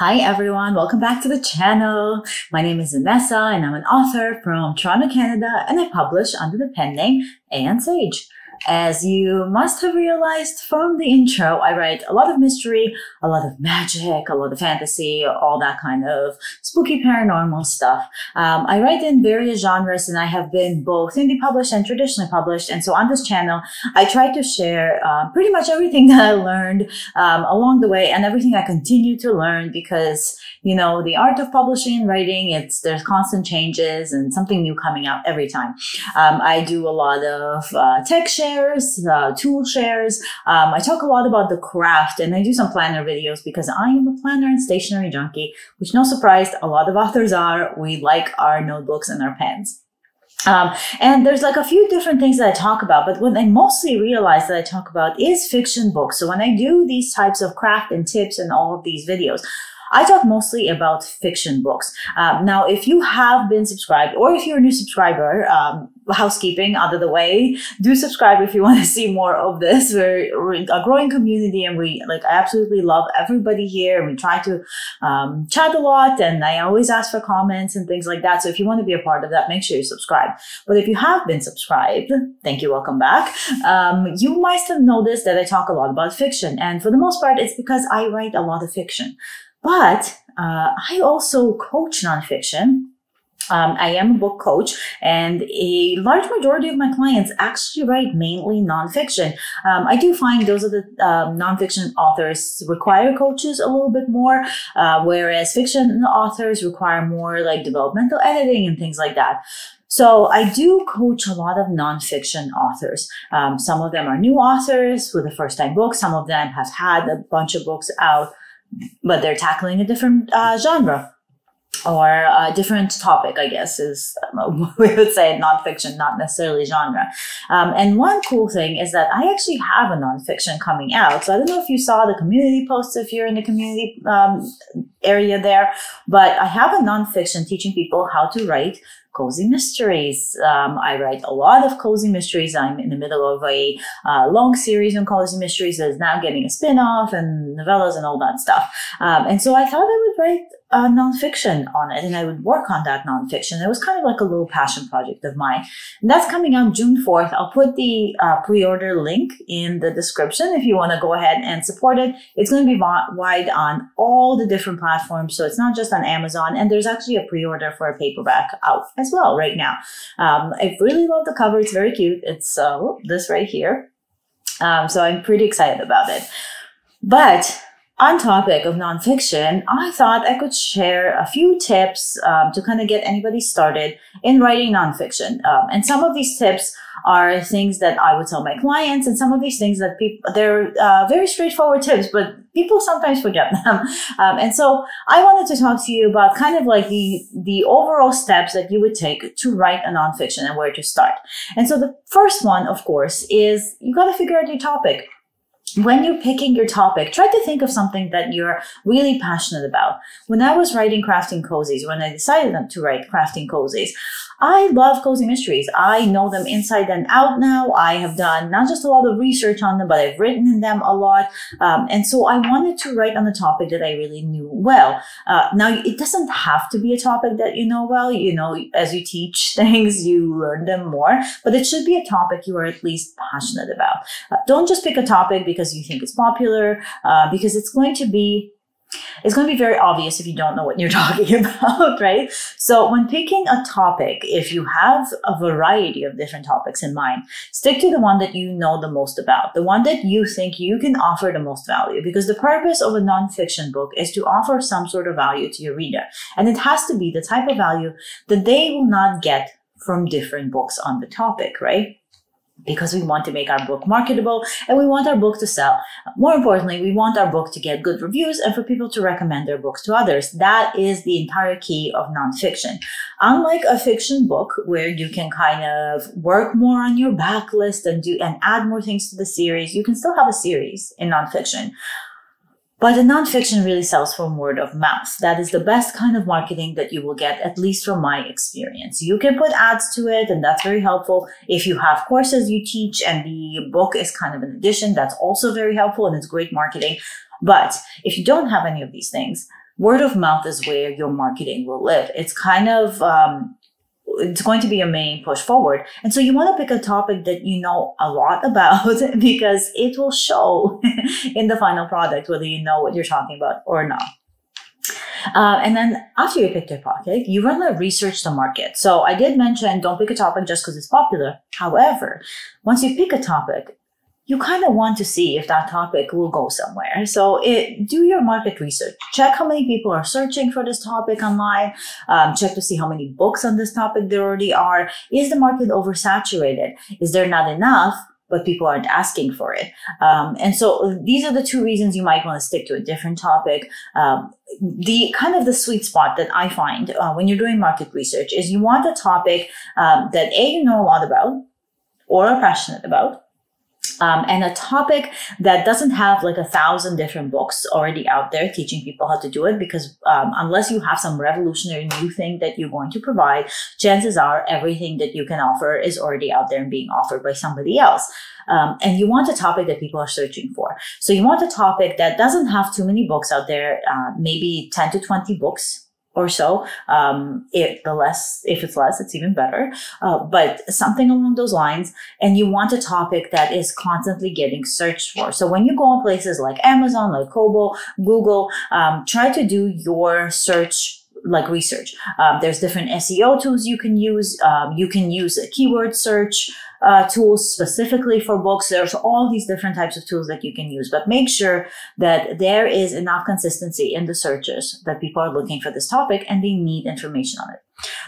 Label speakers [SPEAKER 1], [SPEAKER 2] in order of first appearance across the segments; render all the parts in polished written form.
[SPEAKER 1] Hi everyone, welcome back to the channel. My name is Vanessa and I'm an author from Toronto, Canada, and I publish under the pen name A. Sage. As you must have realized from the intro, I write a lot of mystery, a lot of magic, a lot of fantasy, all that kind of spooky paranormal stuff. I write in various genres and I have been both indie published and traditionally published. And so on this channel, I try to share pretty much everything that I learned along the way and everything I continue to learn because, you know, the art of publishing and writing, there's constant changes and something new coming out every time. I do a lot of tech shares, tool shares. I talk a lot about the craft and I do some planner videos because I am a planner and stationery junkie, which no surprise, a lot of authors are. We like our notebooks and our pens. And there's like a few different things that I talk about, but what I mostly realize that I talk about is fiction books. So when I do these types of craft and tips and all of these videos, I talk mostly about fiction books. Now, if you have been subscribed or if you're a new subscriber, housekeeping out of the way, do subscribe if you want to see more of this. We're a growing community and I absolutely love everybody here. And we try to chat a lot and I always ask for comments and things like that. So if you want to be a part of that, make sure you subscribe. But if you have been subscribed, thank you, welcome back. You must have noticed that I talk a lot about fiction. And for the most part, it's because I write a lot of fiction. But I also coach nonfiction. I am a book coach and a large majority of my clients actually write mainly nonfiction. I do find those of the nonfiction authors require coaches a little bit more, whereas fiction authors require more like developmental editing and things like that. So I do coach a lot of nonfiction authors. Some of them are new authors with a first-time book. Some of them have had a bunch of books out, but they're tackling a different genre or a different topic, I guess, is we would say nonfiction, not necessarily genre. And one cool thing is that I actually have a nonfiction coming out. So I don't know if you saw the community posts, if you're in the community area there, but I have a nonfiction teaching people how to write cozy mysteries. I write a lot of cozy mysteries. I'm in the middle of a long series on cozy mysteries that is now getting a spin-off and novellas and all that stuff. And so I thought I would write nonfiction on it and I would work on that nonfiction. It was kind of like a little passion project of mine. And that's coming out June 4th. I'll put the pre-order link in the description if you want to go ahead and support it. It's going to be wide on all the different platforms. So it's not just on Amazon. And there's actually a pre-order for a paperback out as well right now. I really love the cover. It's very cute. It's this right here. So I'm pretty excited about it. But on topic of nonfiction, I thought I could share a few tips to kind of get anybody started in writing nonfiction. And some of these tips are things that I would tell my clients, and some of these things that they're very straightforward tips, but people sometimes forget them. And so I wanted to talk to you about kind of like the overall steps that you would take to write a nonfiction and where to start. And so the first one, of course, is you got to figure out your topic. When you're picking your topic, try to think of something that you're really passionate about. When I was writing Crafting Cozies, when I decided to write Crafting Cozies, I love cozy mysteries. I know them inside and out now. I have done not just a lot of research on them, but I've written in them a lot. And so I wanted to write on a topic that I really knew well. Now, it doesn't have to be a topic that you know well. You know, as you teach things, you learn them more. But it should be a topic you are at least passionate about. Don't just pick a topic because you think it's popular, because it's going to be very obvious if you don't know what you're talking about, right? So when picking a topic, if you have a variety of different topics in mind, stick to the one that you know the most about, the one that you think you can offer the most value, because the purpose of a nonfiction book is to offer some sort of value to your reader. And it has to be the type of value that they will not get from different books on the topic, right? Because we want to make our book marketable and we want our book to sell. More importantly, we want our book to get good reviews and for people to recommend their books to others. That is the entire key of nonfiction. Unlike a fiction book where you can kind of work more on your backlist and add more things to the series, you can still have a series in nonfiction. But the nonfiction really sells from word of mouth. That is the best kind of marketing that you will get, at least from my experience. You can put ads to it, and that's very helpful. If you have courses you teach and the book is kind of an addition, that's also very helpful and it's great marketing. But if you don't have any of these things, word of mouth is where your marketing will live. It's kind of, it's going to be your main push forward. And so you want to pick a topic that you know a lot about because it will show in the final product, whether you know what you're talking about or not. And then after you pick your topic, you want to research the market. So I did mention don't pick a topic just because it's popular. However, once you pick a topic, you kind of want to see if that topic will go somewhere. So do your market research. Check how many people are searching for this topic online. Check to see how many books on this topic there already are. Is the market oversaturated? Is there not enough, but people aren't asking for it? And so these are the two reasons you might want to stick to a different topic. The sweet spot that I find when you're doing market research is you want a topic that you know a lot about or are passionate about. And a topic that doesn't have like 1,000 different books already out there teaching people how to do it, because unless you have some revolutionary new thing that you're going to provide, chances are everything that you can offer is already out there and being offered by somebody else. And you want a topic that people are searching for. So you want a topic that doesn't have too many books out there, maybe 10 to 20 books or so. If it's less, it's even better. But something along those lines. And you want a topic that is constantly getting searched for. So when you go on places like Amazon, like Kobo, Google, try to do your search like research. There's different SEO tools you can use. You can use a keyword search tools specifically for books. There's all these different types of tools that you can use, but make sure that there is enough consistency in the searches that people are looking for this topic and they need information on it.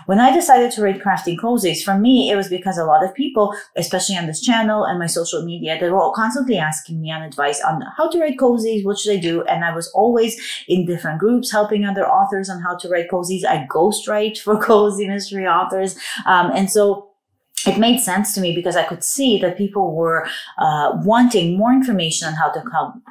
[SPEAKER 1] When I decided to write Crafting Cozies, for me, it was because a lot of people, especially on this channel and my social media, they were all constantly asking me on advice on how to write cozies, what should I do? And I was always in different groups helping other authors on how to write cozies. I ghostwrite for cozy mystery authors. And so it made sense to me because I could see that people were wanting more information on how to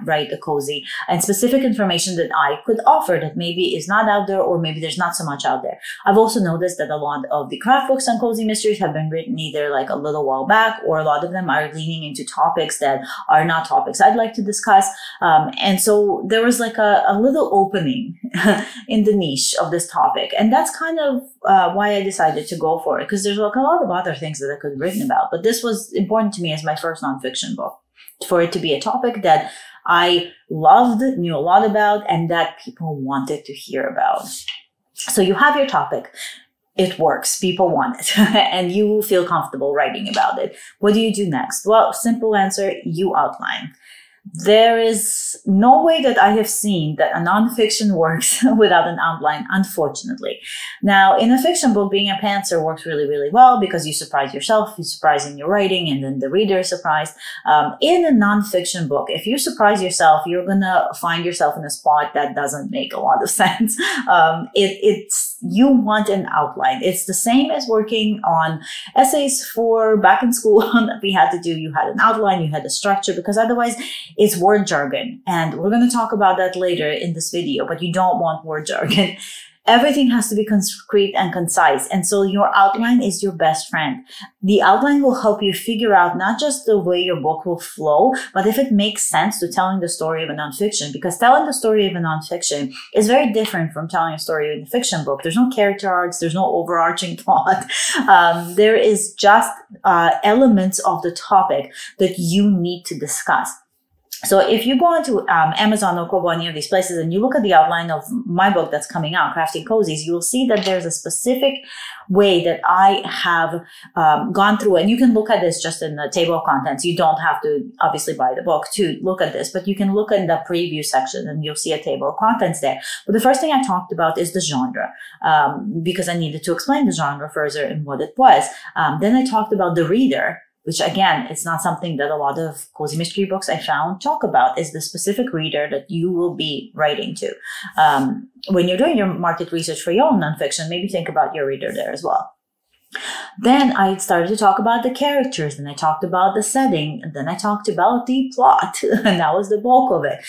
[SPEAKER 1] write a cozy and specific information that I could offer that maybe is not out there or maybe there's not so much out there. I've also noticed that a lot of the craft books on cozy mysteries have been written either like a little while back, or a lot of them are leaning into topics that are not topics I'd like to discuss. And so there was like a little opening in the niche of this topic. And that's kind of why I decided to go for it, because there's like a lot of other things that I could have written about. But this was important to me as my first nonfiction book, for it to be a topic that I loved, knew a lot about, and that people wanted to hear about. So you have your topic. It works. People want it. And you feel comfortable writing about it. What do you do next? Well, simple answer, you outline. There is no way that I have seen that a nonfiction works without an outline, unfortunately. Now, in a fiction book, being a pantser works really, really well because you surprise yourself, you surprise in your writing, and then the reader is surprised. In a nonfiction book, if you surprise yourself, you're going to find yourself in a spot that doesn't make a lot of sense. You want an outline. It's the same as working on essays for back in school that we had to do. You had an outline, you had a structure, because otherwise it's word jargon. And we're going to talk about that later in this video, but you don't want word jargon. Everything has to be concrete and concise. And so your outline is your best friend. The outline will help you figure out not just the way your book will flow, but if it makes sense to telling the story of a nonfiction, because telling the story of a nonfiction is very different from telling a story in a fiction book. There's no character arcs. There's no overarching plot. There is just elements of the topic that you need to discuss. So if you go onto Amazon or Kobo, any of these places, and you look at the outline of my book that's coming out, Crafting Cozies, you'll see that there's a specific way that I have gone through. And you can look at this just in the table of contents. You don't have to obviously buy the book to look at this, but you can look in the preview section and you'll see a table of contents there. But the first thing I talked about is the genre, because I needed to explain the genre further and what it was. Then I talked about the reader, which again, it's not something that a lot of cozy mystery books I found talk about, is the specific reader that you will be writing to. When you're doing your market research for your own nonfiction, maybe think about your reader there as well. Then I started to talk about the characters, and I talked about the setting, and then I talked about the plot, and that was the bulk of it.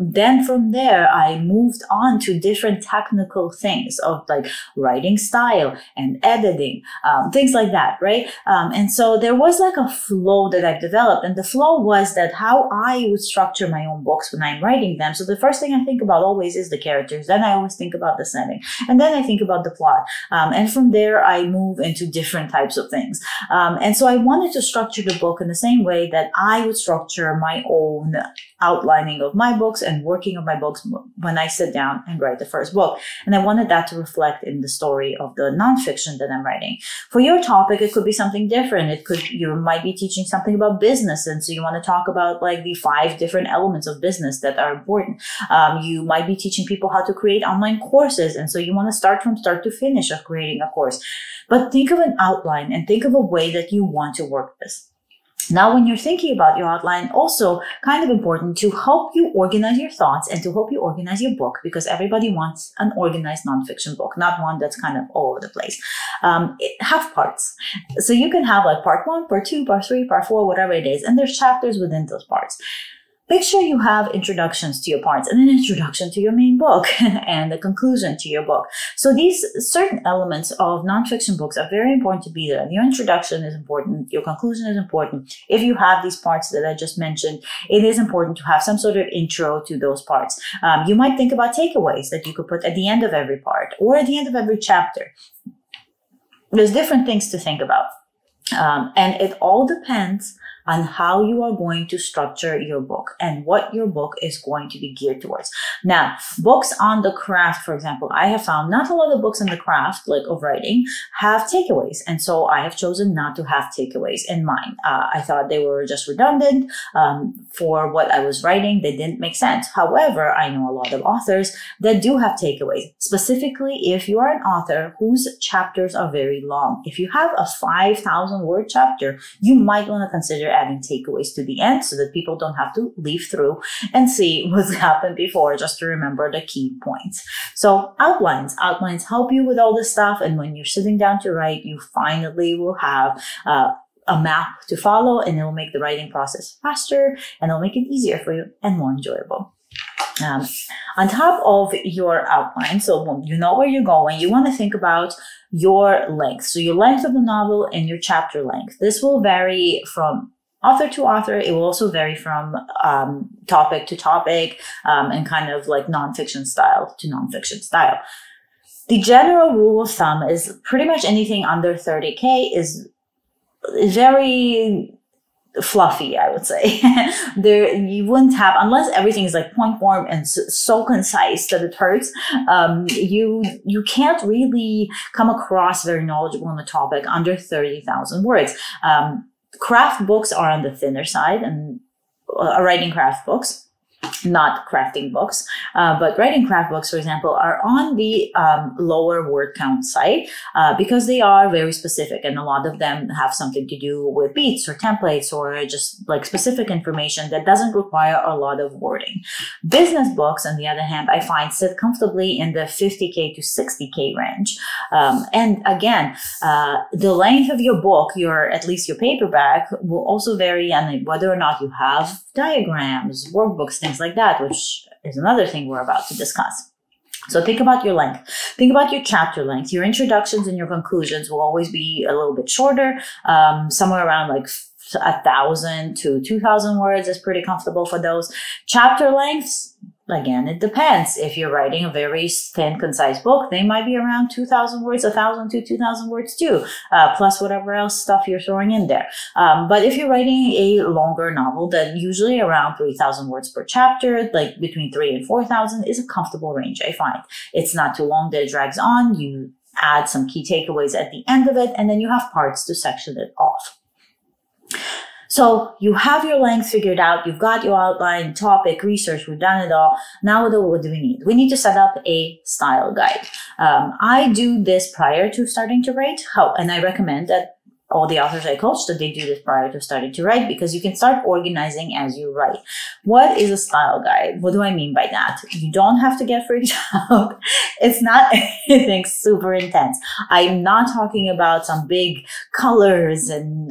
[SPEAKER 1] Then from there, I moved on to different technical things of like writing style and editing, things like that, right? And so there was like a flow that I've developed, and the flow was that how I would structure my own books when I'm writing them. So the first thing I think about always is the characters. Then I always think about the setting, and then I think about the plot. And from there, I move into different types of things. And so I wanted to structure the book in the same way that I would structure my own outlining of my books and working on my books when I sit down and write the first book. And I wanted that to reflect in the story of the nonfiction that I'm writing. For your topic, it could be something different. You might be teaching something about business. And so you want to talk about like the 5 different elements of business that are important. You might be teaching people how to create online courses. And so you want to start from start to finish of creating a course. But think of an outline and think of a way that you want to work this. Now, when you're thinking about your outline, also kind of important to help you organize your thoughts and to help you organize your book, because everybody wants an organized nonfiction book, not one that's kind of all over the place. Have parts. So you can have like part 1, part 2, part 3, part 4, whatever it is, and there's chapters within those parts. Make sure you have introductions to your parts and an introduction to your main book and the conclusion to your book. So these certain elements of nonfiction books are very important to be there. Your introduction is important. Your conclusion is important. If you have these parts that I just mentioned, it is important to have some sort of intro to those parts. You might think about takeaways that you could put at the end of every part or at the end of every chapter. There's different things to think about. And it all depends on how you are going to structure your book and what your book is going to be geared towards. Now, books on the craft, for example, I have found not a lot of books on the craft, like of writing, have takeaways. And so I have chosen not to have takeaways in mine. I thought they were just redundant for what I was writing. They didn't make sense. However, I know a lot of authors that do have takeaways, specifically if you are an author whose chapters are very long. If you have a 5,000 word chapter, you might want to consider adding takeaways to the end so that people don't have to leaf through and see what's happened before, just to remember the key points. So outlines help you with all this stuff. And when you're sitting down to write, you finally will have a map to follow, and it will make the writing process faster, and it'll make it easier for you and more enjoyable. On top of your outline, so when you know where you're going, you want to think about your length. So your length of the novel and your chapter length. This will vary from author to author. It will also vary from topic to topic and kind of like nonfiction style to nonfiction style. The general rule of thumb is pretty much anything under 30K is very fluffy, I would say. You wouldn't have, unless everything is like point form and so concise that it hurts, you can't really come across very knowledgeable on the topic under 30,000 words. Craft books are on the thinner side, and writing craft books, not crafting books, but writing craft books, for example, are on the lower word count side because they are very specific, and a lot of them have something to do with beats or templates or just like specific information that doesn't require a lot of wording. Business books, on the other hand, I find sit comfortably in the 50K to 60K range. And again, the length of your book, at least your paperback, will also vary on whether or not you have diagrams, workbooks, things like that, which is another thing we're about to discuss. So think about your length. Think about your chapter length. Your introductions and your conclusions will always be a little bit shorter, somewhere around like 1,000 to 2,000 words is pretty comfortable for those. Chapter lengths, again, it depends. If you're writing a very thin, concise book, they might be around 2,000 words, 1,000 to 2,000 words too, plus whatever else stuff you're throwing in there. But if you're writing a longer novel, then usually around 3,000 words per chapter, like between 3,000 and 4,000 is a comfortable range, I find. It's not too long that it drags on. You add some key takeaways at the end of it, and then you have parts to section it off. So you have your length figured out. You've got your outline, topic, research. We've done it all. Now what do we need? We need to set up a style guide. I do this prior to starting to write, and I recommend that all the authors I coach that they do this prior to starting to write, because you can start organizing as you write. What is a style guide? What do I mean by that? You don't have to get freaked out. It's not anything super intense. I'm not talking about some big colors and,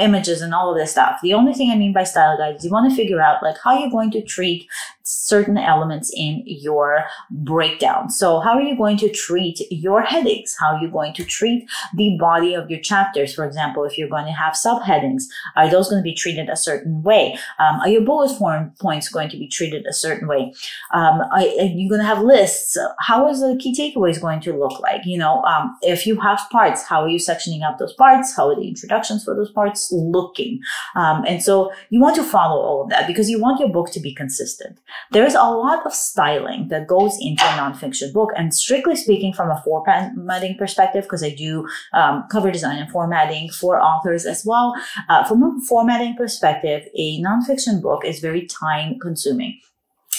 [SPEAKER 1] images and all of this stuff. The only thing I mean by style guide is you want to figure out like how you're going to treat certain elements in your breakdown. So how are you going to treat your headings? How are you going to treat the body of your chapters? For example, if you're going to have subheadings, are those going to be treated a certain way? Are your bullet points going to be treated a certain way? Are you going to have lists? How is the key takeaways going to look like? If you have parts, how are you sectioning up those parts? How are the introductions for those parts looking? And so you want to follow all of that because you want your book to be consistent. There's a lot of styling that goes into a nonfiction book. And strictly speaking, from a formatting perspective, because I do cover design and formatting for authors as well, from a formatting perspective, a nonfiction book is very time consuming.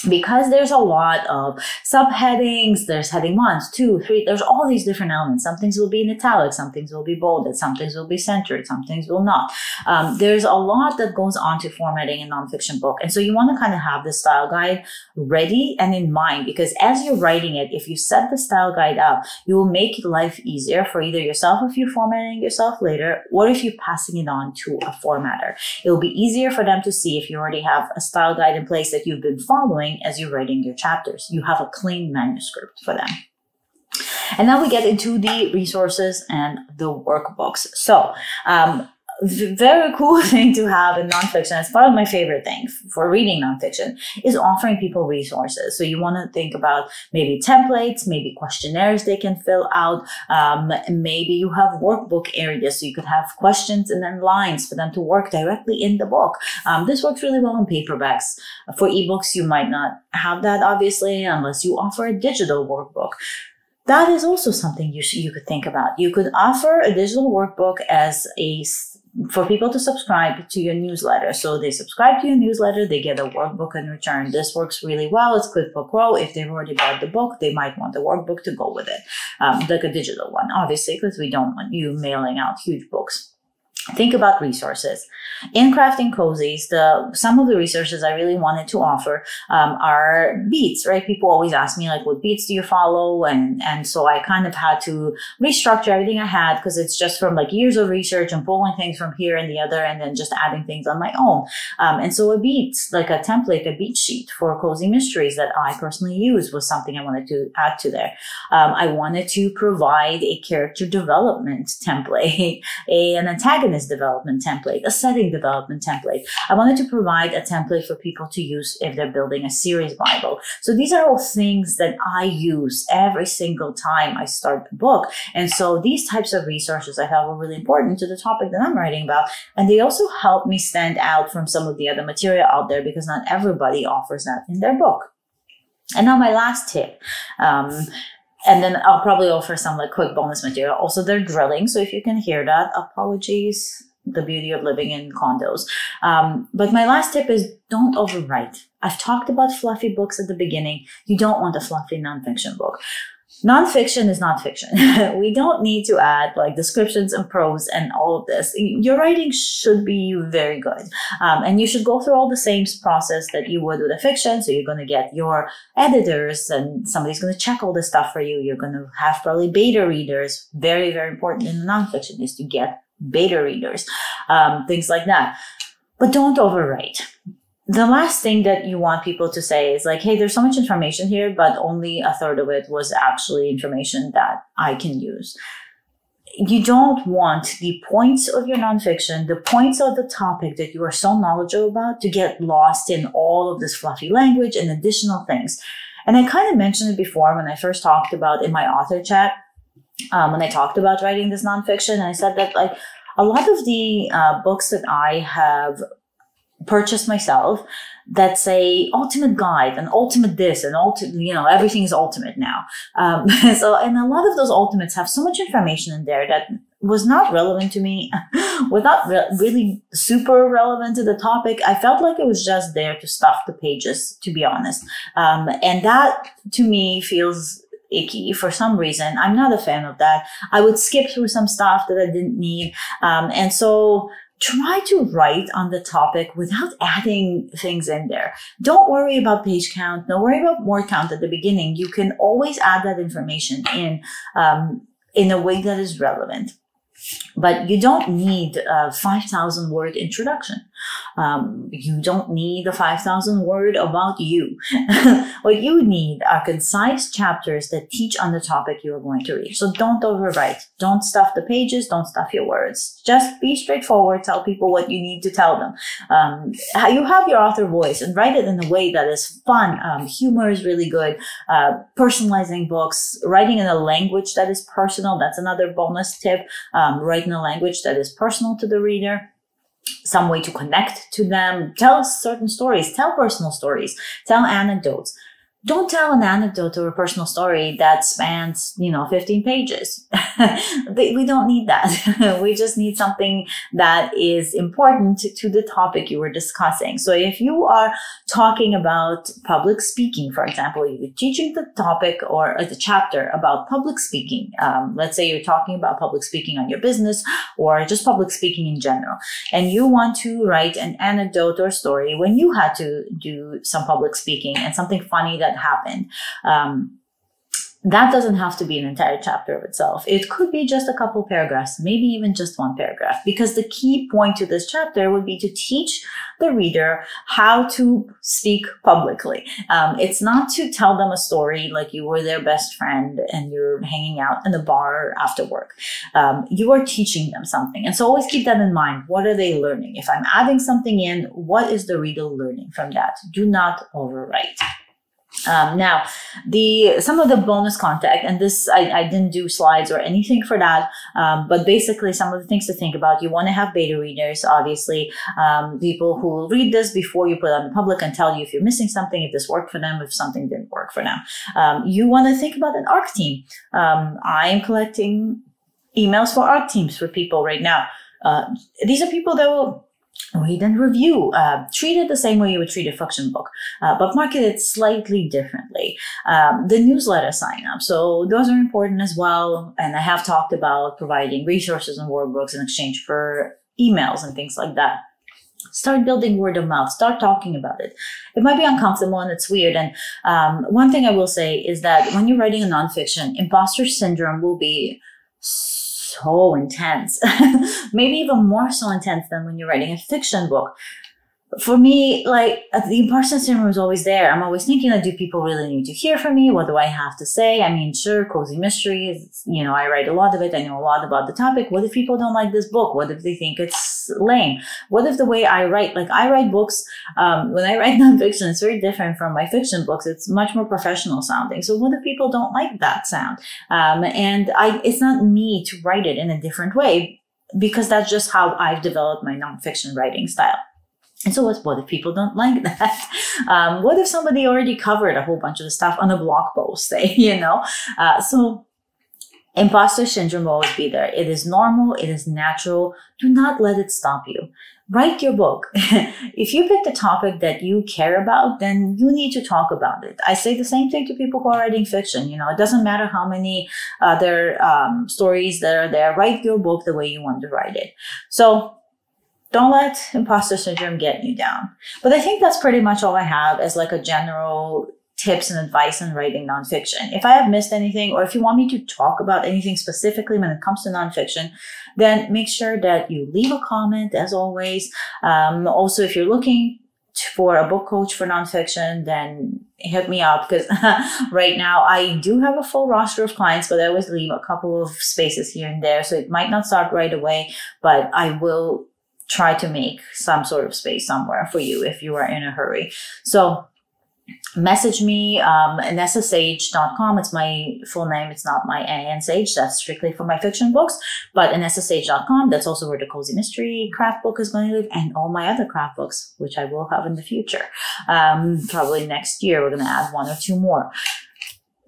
[SPEAKER 1] Because there's a lot of subheadings, there's heading 1, 2, 3, there's all these different elements. Some things will be in italics, some things will be bolded, some things will be centered, some things will not. There's a lot that goes on to formatting a nonfiction book. And so you want to kind of have the style guide ready and in mind, because as you're writing it, if you set the style guide up, you will make life easier for either yourself if you're formatting yourself later, or if you're passing it on to a formatter. It will be easier for them to see if you already have a style guide in place that you've been following as you're writing your chapters. You have a clean manuscript for them. And now we get into the resources and the workbooks. So, very cool thing to have in nonfiction, it's part of my favorite thing for reading nonfiction, is offering people resources. So you want to think about maybe templates, maybe questionnaires they can fill out. Maybe you have workbook areas, so you could have questions and then lines for them to work directly in the book. This works really well in paperbacks. For ebooks, you might not have that, obviously, unless you offer a digital workbook. That is also something you could think about. You could offer a digital workbook as for people to subscribe to your newsletter. So they subscribe to your newsletter, they get a workbook in return. This works really well. It's quid pro quo. If they've already bought the book, they might want the workbook to go with it, like a digital one, obviously, because we don't want you mailing out huge books. Think about resources. In crafting Cozies, some of the resources I really wanted to offer are beats, right? People always ask me, like, what beats do you follow? And so I kind of had to restructure everything I had, because it's just from like years of research and pulling things from here and the other, and then just adding things on my own. And so a beat, like a template, a beat sheet for Cozy Mysteries that I personally use, was something I wanted to add to there. I wanted to provide a character development template, an antagonist development template, a setting development template. I wanted to provide a template for people to use if they're building a series Bible. So these are all things that I use every single time I start a book. And so these types of resources I felt were really important to the topic that I'm writing about. And they also help me stand out from some of the other material out there, because not everybody offers that in their book. And now my last tip. And then I'll probably offer some like quick bonus material. Also, they're drilling, so if you can hear that, apologies. The beauty of living in condos. But my last tip is don't overwrite. I've talked about fluffy books at the beginning. You don't want a fluffy nonfiction book. Nonfiction is not fiction. We don't need to add like descriptions and prose and all of this. Your writing should be very good. And you should go through all the same process that you would with a fiction. So you're going to get your editors, and somebody's going to check all this stuff for you. You're going to have probably beta readers. Very, very important in nonfiction is to get beta readers, things like that. But don't overwrite. The last thing that you want people to say is like, hey, there's so much information here, but only a third of it was actually information that I can use. You don't want the points of your nonfiction, the points of the topic that you are so knowledgeable about, to get lost in all of this fluffy language and additional things. And I kind of mentioned it before when I first talked about in my author chat, when I talked about writing this nonfiction, and I said that like a lot of the books that I have purchased myself that say ultimate guide and ultimate this and everything is ultimate now. And a lot of those ultimates have so much information in there that was not relevant to me, was not really super relevant to the topic. I felt like it was just there to stuff the pages, to be honest. And that to me feels icky for some reason. I'm not a fan of that. I would skip through some stuff that I didn't need. And so try to write on the topic without adding things in there. Don't worry about page count. Don't worry about word count at the beginning. You can always add that information in a way that is relevant. But you don't need a 5,000 word introduction. You don't need a 5,000 word about you. What you need are concise chapters that teach on the topic you are going to read. So don't overwrite. Don't stuff the pages. Don't stuff your words. Just be straightforward. Tell people what you need to tell them. You have your author voice and write it in a way that is fun. Humor is really good. Personalizing books, writing in a language that is personal. That's another bonus tip. Write in a language that is personal to the reader. Some way to connect to them. Tell certain stories. Tell personal stories. Tell anecdotes. Don't tell an anecdote or a personal story that spans, 15 pages. We don't need that. We just need something that is important to the topic you were discussing. So if you are talking about public speaking, for example, you're teaching the topic or the chapter about public speaking. Let's say you're talking about public speaking on your business or just public speaking in general. And you want to write an anecdote or story when you had to do some public speaking and something funny that happened. That doesn't have to be an entire chapter of itself. It could be just a couple paragraphs, maybe even just one paragraph, because the key point to this chapter would be to teach the reader how to speak publicly. It's not to tell them a story like you were their best friend and you're hanging out in a bar after work. You are teaching them something. And so always keep that in mind. What are they learning? If I'm adding something in, what is the reader learning from that? Do not overwrite. Now, some of the bonus content, and this, I didn't do slides or anything for that, but basically some of the things to think about. You want to have beta readers, obviously, people who will read this before you put it on the public and tell you if you're missing something, if this worked for them, if something didn't work for them. You want to think about an ARC team. I am collecting emails for ARC teams for people right now. These are people that will read and review. Treat it the same way you would treat a fiction book, but market it slightly differently. The newsletter sign up. So those are important as well. And I have talked about providing resources and workbooks in exchange for emails and things like that. Start building word of mouth. Start talking about it. It might be uncomfortable and it's weird. And one thing I will say is that when you're writing a nonfiction, imposter syndrome will be so intense, maybe even more so intense than when you're writing a fiction book. For me, like, the imposter syndrome is always there. I'm always thinking, like, do people really need to hear from me? What do I have to say? I mean, sure, cozy mysteries, I write a lot of it. I know a lot about the topic. What if people don't like this book? What if they think it's lame? What if the way I write, like, I write books, when I write nonfiction, it's very different from my fiction books. It's much more professional sounding. So what if people don't like that sound? It's not me to write it in a different way, because that's just how I've developed my nonfiction writing style. And so what if people don't like that? What if somebody already covered a whole bunch of stuff on a blog post, say, So imposter syndrome will always be there. It is normal. It is natural. Do not let it stop you. Write your book. If you pick the topic that you care about, then you need to talk about it. I say the same thing to people who are writing fiction. It doesn't matter how many other stories that are there. Write your book the way you want to write it. So don't let imposter syndrome get you down. But I think that's pretty much all I have as like a general tips and advice on writing nonfiction. If I have missed anything, or if you want me to talk about anything specifically when it comes to nonfiction, then make sure that you leave a comment, as always. Also, if you're looking for a book coach for nonfiction, then hit me up, because right now I do have a full roster of clients, but I always leave a couple of spaces here and there. So it might not start right away, but I will try to make some sort of space somewhere for you if you are in a hurry. So message me, nssage.com. It's my full name. It's not my ANSage. That's strictly for my fiction books, but nssage.com. That's also where the Cozy Mystery craft book is going to live, and all my other craft books, which I will have in the future. Probably next year, we're going to add 1 or 2 more.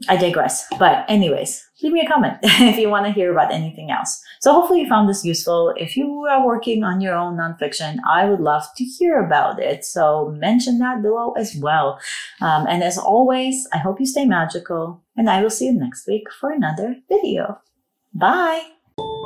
[SPEAKER 1] I digress. But anyways, leave me a comment if you want to hear about anything else. So hopefully you found this useful. If you are working on your own nonfiction, I would love to hear about it. So mention that below as well. And as always, I hope you stay magical, and I will see you next week for another video. Bye!